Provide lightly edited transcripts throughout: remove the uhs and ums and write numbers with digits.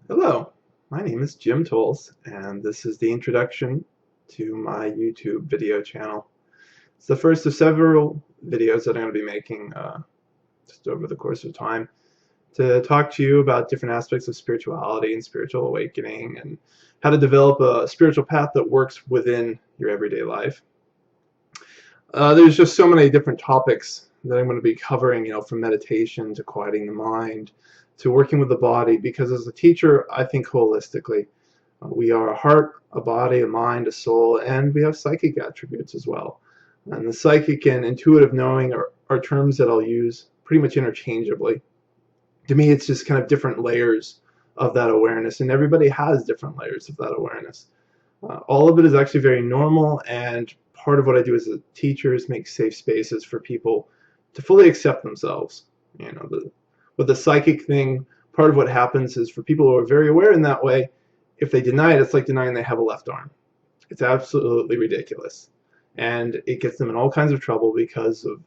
Hello, my name is Jim Tolles, and this is the introduction to my YouTube video channel. It's the first of several videos that I'm going to be making just over the course of time to talk to you about different aspects of spirituality and spiritual awakening and how to develop a spiritual path that works within your everyday life. There's just so many different topics that I'm going to be covering, from meditation to quieting the mind to working with the body, because as a teacher, I think holistically. We are a heart, a body, a mind, a soul, and we have psychic attributes as well. And the psychic and intuitive knowing are terms that I'll use pretty much interchangeably. To me, it's just kind of different layers of that awareness, and everybody has different layers of that awareness. All of it is actually very normal, and part of what I do as a teacher is make safe spaces for people to fully accept themselves. With the psychic thing, part of what happens is for people who are very aware in that way, if they deny it, it's like denying they have a left arm. It's absolutely ridiculous. And it gets them in all kinds of trouble because of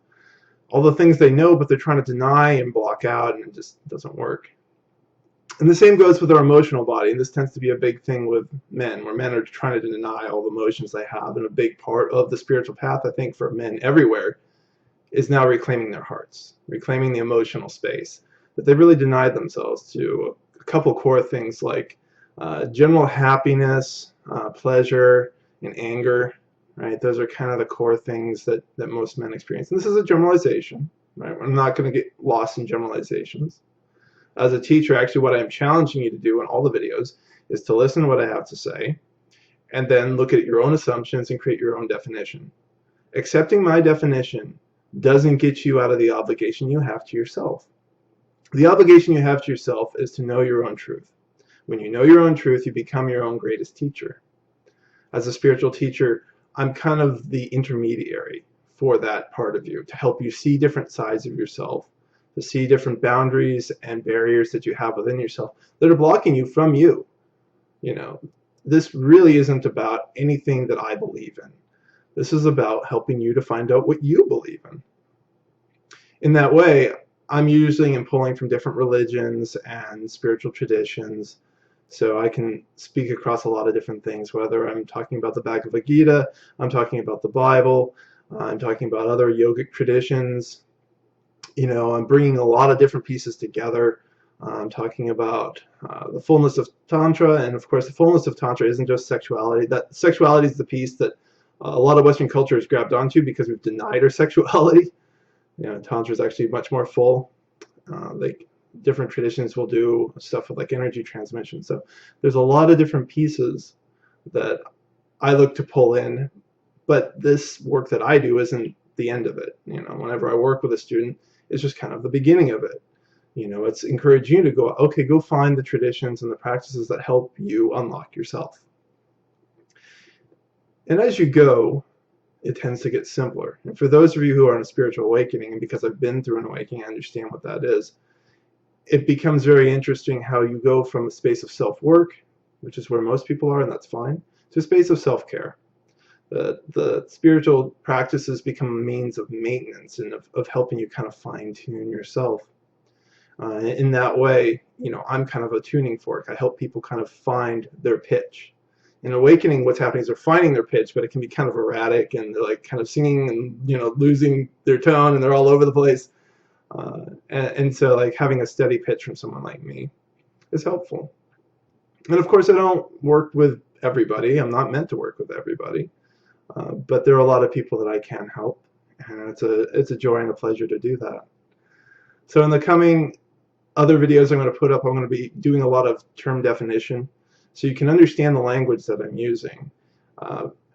all the things they know, but they're trying to deny and block out, and it just doesn't work. And the same goes with our emotional body, and this tends to be a big thing with men, where men are trying to deny all the emotions they have. And a big part of the spiritual path, I think, for men everywhere is now reclaiming their hearts, reclaiming the emotional space that they really denied themselves to. A couple core things like general happiness, pleasure, and anger, right? Those are kind of the core things that most men experience. And this is a generalization, right? I'm not going to get lost in generalizations. As a teacher, actually what I'm challenging you to do in all the videos is to listen to what I have to say and then look at your own assumptions and create your own definition. Accepting my definition doesn't get you out of the obligation you have to yourself. The obligation you have to yourself is to know your own truth. When you know your own truth, you become your own greatest teacher. As a spiritual teacher, I'm kind of the intermediary for that part of you, to help you see different sides of yourself, to see different boundaries and barriers that you have within yourself that are blocking you from you. This really isn't about anything that I believe in. This is about helping you to find out what you believe in. In that way, I'm using and pulling from different religions and spiritual traditions, so I can speak across a lot of different things, whether I'm talking about the Bhagavad Gita, I'm talking about the Bible, I'm talking about other yogic traditions. I'm bringing a lot of different pieces together. I'm talking about the fullness of Tantra, and of course the fullness of Tantra isn't just sexuality. That sexuality is the piece that a lot of Western culture has grabbed onto because we've denied our sexuality. Tantra is actually much more full. Like different traditions will do stuff with like energy transmission. So there's a lot of different pieces that I look to pull in, but this work that I do isn't the end of it. Whenever I work with a student, it's just kind of the beginning of it. It's encouraging you to go find the traditions and the practices that help you unlock yourself. And as you go, it tends to get simpler. And for those of you who are in a spiritual awakening, and because I've been through an awakening, I understand what that is, it becomes very interesting how you go from a space of self-work, which is where most people are, and that's fine, to a space of self-care. The spiritual practices become a means of maintenance and of helping you kind of fine-tune yourself. In that way, I'm kind of a tuning fork. I help people kind of find their pitch. In awakening, what's happening is they're finding their pitch, but it can be kind of erratic, and they're like kind of singing and losing their tone, and they're all over the place. And so like having a steady pitch from someone like me is helpful. And of course, I don't work with everybody. I'm not meant to work with everybody, but there are a lot of people that I can help, and it's a joy and a pleasure to do that. So in the coming other videos I'm going to put up, I'm going to be doing a lot of term definition, so you can understand the language that I'm using.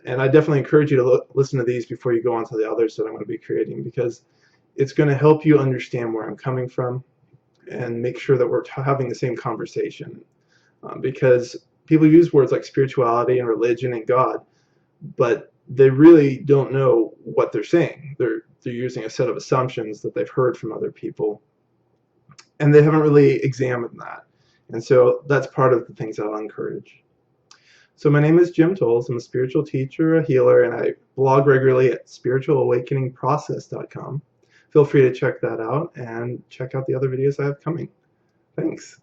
And I definitely encourage you to listen to these before you go on to the others that I'm going to be creating, because it's going to help you understand where I'm coming from and make sure that we're having the same conversation. Because people use words like spirituality and religion and God, but they really don't know what they're saying. They're using a set of assumptions that they've heard from other people, and they haven't really examined that. And so that's part of the things I'll encourage. So my name is Jim Tolles. I'm a spiritual teacher, a healer, and I blog regularly at spiritualawakeningprocess.com. Feel free to check that out and check out the other videos I have coming. Thanks.